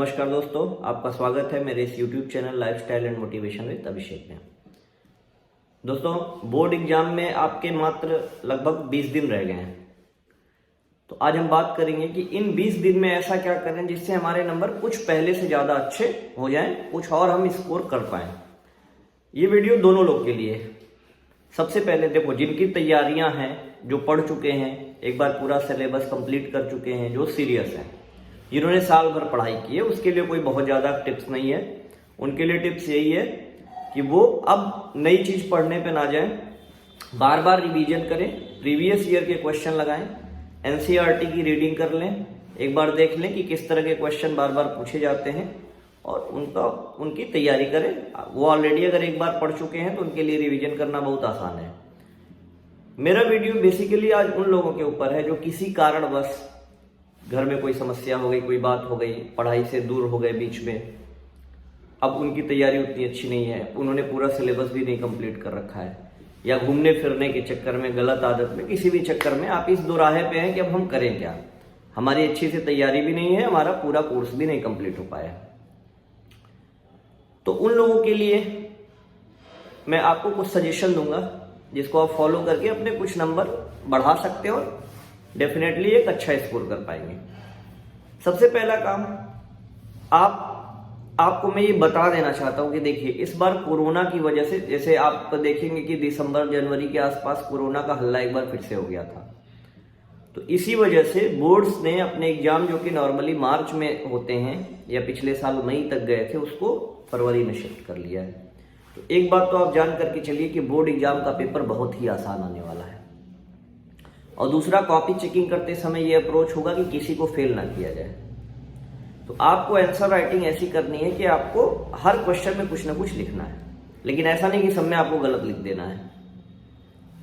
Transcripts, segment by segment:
नमस्कार दोस्तों, आपका स्वागत है मेरे इस YouTube channel lifestyle and motivation with Abhishek में। दोस्तों, बोर्ड एग्जाम में आपके मात्र लगभग 20 दिन रह गए हैं। तो आज हम बात करेंगे कि इन 20 दिन में ऐसा क्या करें जिससे हमारे नंबर कुछ पहले से ज़्यादा अच्छे हो जाएं, कुछ और हम स्कोर कर पाएं। ये वीडियो दोनों लोग के लिए है। सबसे पहले देखो, जिनकी तैयारियां हैं, जो पढ़ चुके हैं, एक बार पूरा सिलेबस कंप्लीट कर चुके हैं, जो सीरियस हैं, जिन्होंने साल भर पढ़ाई की है, उसके लिए कोई बहुत ज़्यादा टिप्स नहीं है। उनके लिए टिप्स यही है कि वो अब नई चीज़ पढ़ने पे ना जाएं, बार बार रिवीजन करें, प्रीवियस ईयर के क्वेश्चन लगाएं, एनसीईआरटी की रीडिंग कर लें, एक बार देख लें कि किस तरह के क्वेश्चन बार बार पूछे जाते हैं और उनकी तैयारी करें। वो ऑलरेडी अगर एक बार पढ़ चुके हैं तो उनके लिए रिवीजन करना बहुत आसान है। मेरा वीडियो बेसिकली आज उन लोगों के ऊपर है जो किसी कारणवश घर में कोई समस्या हो गई, कोई बात हो गई, पढ़ाई से दूर हो गए बीच में, अब उनकी तैयारी उतनी अच्छी नहीं है, उन्होंने पूरा सिलेबस भी नहीं कंप्लीट कर रखा है, या घूमने फिरने के चक्कर में, गलत आदत में, किसी भी चक्कर में आप इस दोराहे पे हैं कि अब हम करें क्या। हमारी अच्छी से तैयारी भी नहीं है, हमारा पूरा कोर्स भी नहीं कंप्लीट हो पाया। तो उन लोगों के लिए मैं आपको कुछ सजेशन दूंगा जिसको आप फॉलो करके अपने कुछ नंबर बढ़ा सकते हो, डेफिनेटली एक अच्छा स्कोर कर पाएंगे। सबसे पहला काम, आपको मैं ये बता देना चाहता हूं कि देखिए, इस बार कोरोना की वजह से, जैसे आप देखेंगे कि दिसंबर जनवरी के आसपास कोरोना का हल्ला एक बार फिर से हो गया था, तो इसी वजह से बोर्ड्स ने अपने एग्जाम जो कि नॉर्मली मार्च में होते हैं या पिछले साल मई तक गए थे, उसको फरवरी में शिफ्ट कर लिया है। तो एक बात तो आप जान करके चलिए कि बोर्ड एग्जाम का पेपर बहुत ही आसान आने वाला है। और दूसरा, कॉपी चेकिंग करते समय ये अप्रोच होगा कि किसी को फेल ना किया जाए। तो आपको आंसर राइटिंग ऐसी करनी है कि आपको हर क्वेश्चन में कुछ ना कुछ लिखना है, लेकिन ऐसा नहीं कि सब में आपको गलत लिख देना है।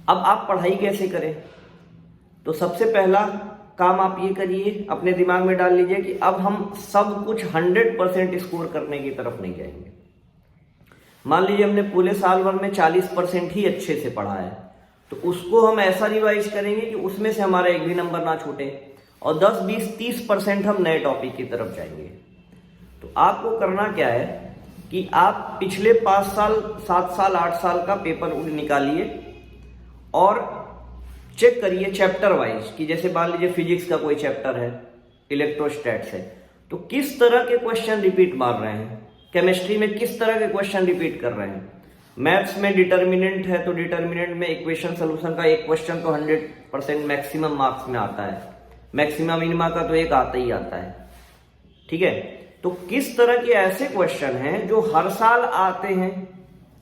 अब आप पढ़ाई कैसे करें? तो सबसे पहला काम आप ये करिए, अपने दिमाग में डाल लीजिए कि अब हम सब कुछ 100% स्कोर करने की तरफ नहीं जाएंगे। मान लीजिए हमने पूरे साल भर में 40% ही अच्छे से पढ़ा है, तो उसको हम ऐसा रिवाइज करेंगे कि उसमें से हमारा एक भी नंबर ना छूटे, और 10, 20, 30% हम नए टॉपिक की तरफ जाएंगे। तो आपको करना क्या है कि आप पिछले 5 साल, 7 साल, 8 साल का पेपर निकालिए और चेक करिए चैप्टर वाइज कि जैसे मान लीजिए फिजिक्स का कोई चैप्टर है, इलेक्ट्रोस्टैट्स है, तो किस तरह के क्वेश्चन रिपीट मार रहे हैं, केमिस्ट्री में किस तरह के क्वेश्चन रिपीट कर रहे हैं, मैथ्स में डिटर्मिनेंट है तो डिटर्मिनेंट में इक्वेशन सोल्यूशन का एक क्वेश्चन तो 100% मैक्सिमम मार्क्स में आता है, मैक्सिमम मिनिमा का तो एक आता ही आता है। ठीक है, तो किस तरह के ऐसे क्वेश्चन हैं जो हर साल आते हैं,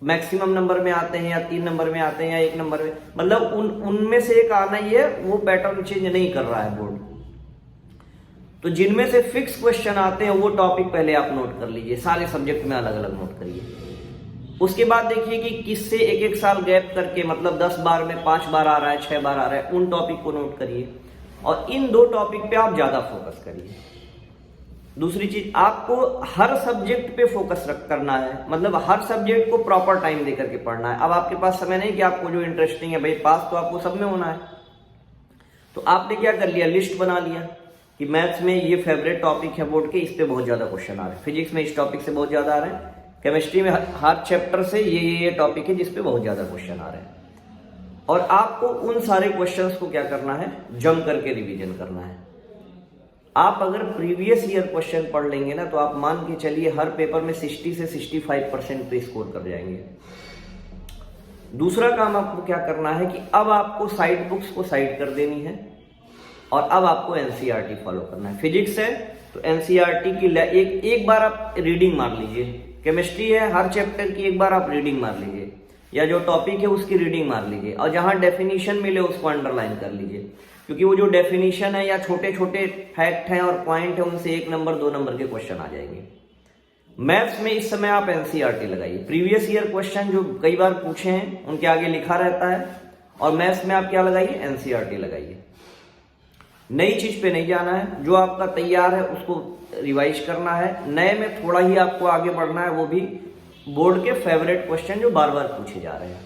मैक्सिमम नंबर में आते हैं, या 3 नंबर में आते हैं, या 1 नंबर में, मतलब उनमें से एक आना ही है, वो पैटर्न चेंज नहीं कर रहा है बोर्ड। तो जिनमें से फिक्स क्वेश्चन आते हैं वो टॉपिक पहले आप नोट कर लीजिए, सारे सब्जेक्ट में अलग अलग नोट करिए। उसके बाद देखिए कि किससे एक एक साल गैप करके, मतलब 10 बार में 5 बार आ रहा है, 6 बार आ रहा है, उन टॉपिक को नोट करिए और इन 2 टॉपिक पे आप ज्यादा फोकस करिए। दूसरी चीज, आपको हर सब्जेक्ट पे फोकस करना है, मतलब हर सब्जेक्ट को प्रॉपर टाइम देकर के पढ़ना है। अब आपके पास समय नहीं कि आपको जो इंटरेस्टिंग है, भाई पास तो आपको सब में होना है, तो आपने क्या कर लिया, लिस्ट बना लिया कि मैथ्स में ये फेवरेट टॉपिक है बोर्ड के, इस पे बहुत ज्यादा क्वेश्चन आ रहे हैं, फिजिक्स में इस टॉपिक से बहुत ज्यादा आ रहे हैं, केमिस्ट्री में हर चैप्टर से ये टॉपिक है जिसपे बहुत ज्यादा क्वेश्चन आ रहे हैं। और आपको उन सारे क्वेश्चंस को क्या करना है, जम करके रिवीजन करना है। आप अगर प्रीवियस ईयर क्वेश्चन पढ़ लेंगे ना, तो आप मान के चलिए हर पेपर में 60 से 65% पे स्कोर कर जाएंगे। दूसरा काम आपको क्या करना है कि अब आपको साइड बुक्स को साइड कर देनी है और अब आपको एनसीईआरटी फॉलो करना है। फिजिक्स है तो एनसीईआरटी की एक बार आप रीडिंग मार लीजिए, केमिस्ट्री है हर चैप्टर की एक बार आप रीडिंग मार लीजिए, या जो टॉपिक है उसकी रीडिंग मार लीजिए, और जहां डेफिनेशन मिले उसको अंडरलाइन कर लीजिए, क्योंकि वो जो डेफिनेशन है या छोटे छोटे फैक्ट हैं और पॉइंट है, उनसे 1 नंबर 2 नंबर के क्वेश्चन आ जाएंगे। मैथ्स में इस समय आप एनसीईआरटी लगाइए, प्रीवियस ईयर क्वेश्चन जो कई बार पूछे हैं उनके आगे लिखा रहता है, और मैथ्स में आप क्या लगाइए, एनसीईआरटी लगाइए। नई चीज पे नहीं जाना है, जो आपका तैयार है उसको रिवाइज करना है, नए में थोड़ा ही आपको आगे बढ़ना है, वो भी बोर्ड के फेवरेट क्वेश्चन जो बार बार पूछे जा रहे हैं।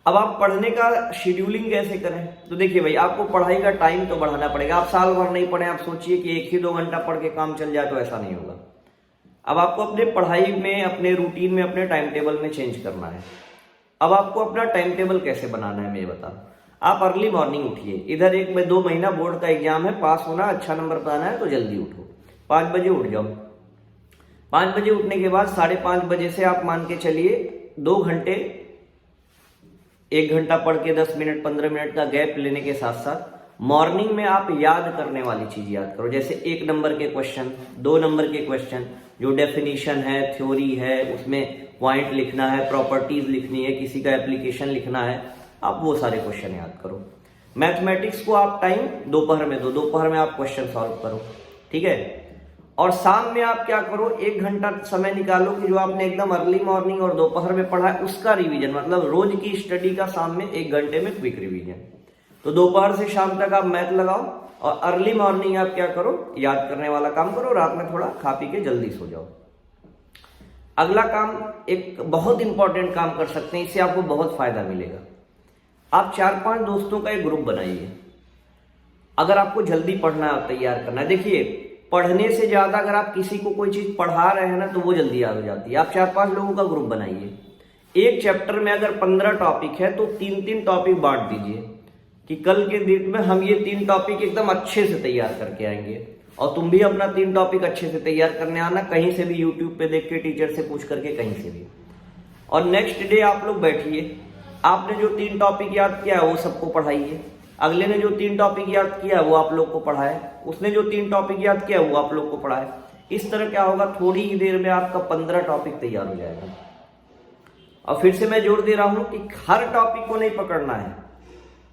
अब आप पढ़ने का शेड्यूलिंग कैसे करें? तो देखिए भाई, आपको पढ़ाई का टाइम तो बढ़ाना पड़ेगा। आप साल भर नहीं पढ़े, आप सोचिए कि 1 ही 2 घंटा पढ़ के काम चल जाए, तो ऐसा नहीं होगा। अब आपको अपने पढ़ाई में, अपने रूटीन में, अपने टाइम टेबल में चेंज करना है। अब आपको अपना टाइम टेबल कैसे बनाना है मैं ये बता रहा हूँ। आप अर्ली मॉर्निंग उठिए। इधर 1-2 महीना बोर्ड का एग्जाम है, पास होना, अच्छा नंबर पाना है, तो जल्दी उठो। 5 बजे उठ जाओ। 5 बजे उठने के बाद 5:30 बजे से आप मान के चलिए 2 घंटे, 1 घंटा पढ़ के 10 मिनट 15 मिनट का गैप लेने के साथ साथ मॉर्निंग में आप याद करने वाली चीज याद करो। जैसे 1 नंबर के क्वेश्चन, 2 नंबर के क्वेश्चन, जो डेफिनेशन है, थ्योरी है, उसमें पॉइंट लिखना है, प्रॉपर्टीज लिखनी है, किसी का एप्लीकेशन लिखना है, आप वो सारे क्वेश्चन याद करो। मैथमेटिक्स को आप टाइम दोपहर में दो, दोपहर में आप क्वेश्चन सॉल्व करो, ठीक है। और शाम में आप क्या करो, 1 घंटा समय निकालो कि जो आपने एकदम अर्ली मॉर्निंग और दोपहर में पढ़ा है उसका रिवीजन, मतलब रोज की स्टडी का शाम में 1 घंटे में क्विक रिवीजन। तो दोपहर से शाम तक आप मैथ लगाओ और अर्ली मॉर्निंग आप क्या करो, याद करने वाला काम करो। रात में थोड़ा खा पी के जल्दी सो जाओ। अगला काम, एक बहुत इंपॉर्टेंट काम कर सकते हैं, इससे आपको बहुत फायदा मिलेगा। आप 4-5 दोस्तों का एक ग्रुप बनाइए। अगर आपको जल्दी पढ़ना तैयार करना है, देखिए पढ़ने से ज्यादा अगर आप किसी को कोई चीज पढ़ा रहे हैं ना तो वो जल्दी याद हो जाती है। आप 4-5 लोगों का ग्रुप बनाइए। एक चैप्टर में अगर 15 टॉपिक है तो 3-3 टॉपिक बांट दीजिए कि कल के दिन में हम ये 3 टॉपिक एकदम अच्छे से तैयार करके आएंगे। और तुम भी अपना 3 टॉपिक अच्छे से तैयार करने आना, कहीं से भी यूट्यूब पे देख के, टीचर से पूछ करके, कहीं से भी। और नेक्स्ट डे आप लोग बैठिए, आपने जो 3 टॉपिक याद किया है वो सबको पढ़ाइए। अगले ने जो 3 टॉपिक याद किया वो आप लोग को पढ़ाए, उसने जो 3 टॉपिक याद किया वो आप लोग को पढ़ाए। इस तरह क्या होगा, थोड़ी ही देर में आपका 15 टॉपिक तैयार हो जाएगा। और फिर से मैं जोर दे रहा हूं कि हर टॉपिक को नहीं पकड़ना है,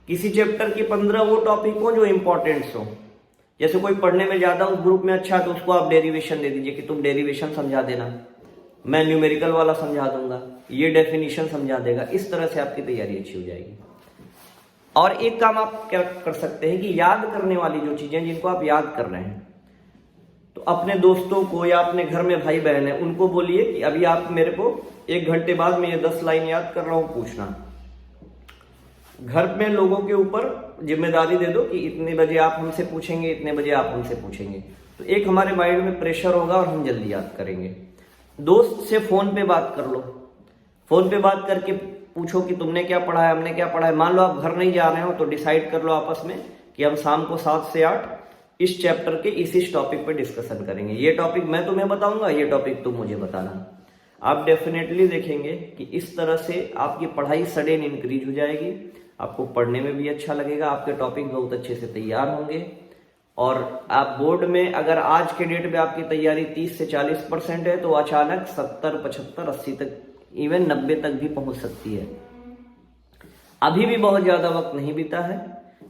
किसी चैप्टर की 15 वो टॉपिक हो जो इंपॉर्टेंट्स हो। जैसे कोई पढ़ने में ज्यादा उस ग्रुप में अच्छा है तो उसको आप डेरिवेशन दे दीजिए कि तुम डेरिवेशन समझा देना, मैं न्यूमेरिकल वाला समझा दूंगा, ये डेफिनेशन समझा देगा। इस तरह से आपकी तैयारी अच्छी हो जाएगी। और एक काम आप क्या कर सकते हैं कि याद करने वाली जो चीजें जिनको आप याद कर रहे हैं, तो अपने दोस्तों को या अपने घर में भाई बहन है उनको बोलिए कि अभी आप मेरे को 1 घंटे बाद में ये 10 लाइन याद कर रहा हूं, पूछना। घर में लोगों के ऊपर जिम्मेदारी दे दो कि इतने बजे आप हमसे पूछेंगे, इतने बजे आप हमसे पूछेंगे। तो एक हमारे माइंड में प्रेशर होगा और हम जल्दी याद करेंगे। दोस्त से फोन पे बात कर लो, फोन पे बात करके पूछो कि तुमने क्या पढ़ा है, हमने क्या पढ़ा है। मान लो आप घर नहीं जा रहे हो तो डिसाइड कर लो आपस में कि हम शाम को 7 से 8 इस चैप्टर के इस टॉपिक पे डिस्कशन करेंगे। ये टॉपिक मैं तुम्हें बताऊंगा, ये टॉपिक तुम मुझे बताना। आप डेफिनेटली देखेंगे कि इस तरह से आपकी पढ़ाई सडन इंक्रीज हो जाएगी, आपको पढ़ने में भी अच्छा लगेगा, आपके टॉपिक बहुत अच्छे से तैयार होंगे। और आप बोर्ड में अगर आज के डेट में आपकी तैयारी 30 से 40% है तो अचानक 70, 75, 80 तक, इवन 90 तक भी पहुंच सकती है। अभी भी बहुत ज्यादा वक्त नहीं बीता है।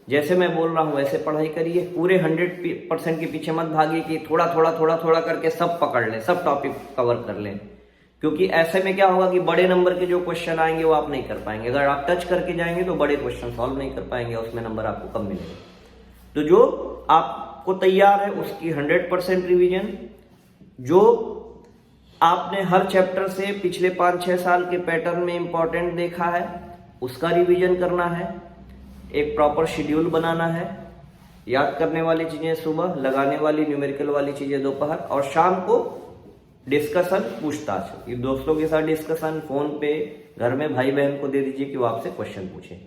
जैसे मैं बोल रहा हूं वैसे पढ़ाई करिए, पूरे 100% के पीछे मत भागिए कि थोड़ा थोड़ा करके सब पकड़ लें, सब टॉपिक कवर कर लें। क्योंकि ऐसे में क्या होगा कि बड़े नंबर के जो क्वेश्चन आएंगे वो आप नहीं कर पाएंगे। अगर आप टच करके जाएंगे तो बड़े क्वेश्चन सॉल्व नहीं कर पाएंगे, उसमें नंबर आपको कम मिलेगा। तो जो आपको तैयार है उसकी 100% रिवीजन, जो आपने हर चैप्टर से पिछले 5-6 साल के पैटर्न में इंपॉर्टेंट देखा है उसका रिवीजन करना है। एक प्रॉपर शेड्यूल बनाना है, याद करने वाली चीजें सुबह, लगाने वाली न्यूमेरिकल वाली चीजें दोपहर, और शाम को डिस्कशन, पूछताछ, दोस्तों के साथ डिस्कशन, फोन पे, घर में भाई बहन को दे दीजिए कि वो आपसे क्वेश्चन पूछे।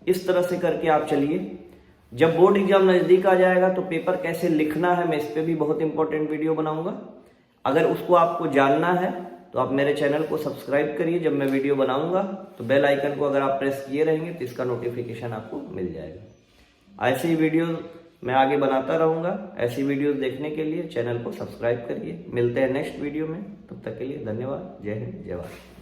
इस तरह से करके आप चलिए। जब बोर्ड एग्जाम नजदीक आ जाएगा तो पेपर कैसे लिखना है मैं इस पे भी बहुत इंपॉर्टेंट वीडियो बनाऊंगा। अगर उसको आपको जानना है तो आप मेरे चैनल को सब्सक्राइब करिए। जब मैं वीडियो बनाऊंगा तो बेल आइकन को अगर आप प्रेस किए रहेंगे तो इसका नोटिफिकेशन आपको मिल जाएगा। ऐसे ही वीडियो मैं आगे बनाता रहूंगा। ऐसी वीडियोस देखने के लिए चैनल को सब्सक्राइब करिए। मिलते हैं नेक्स्ट वीडियो में, तब तक के लिए धन्यवाद। जय हिंद, जय भारत।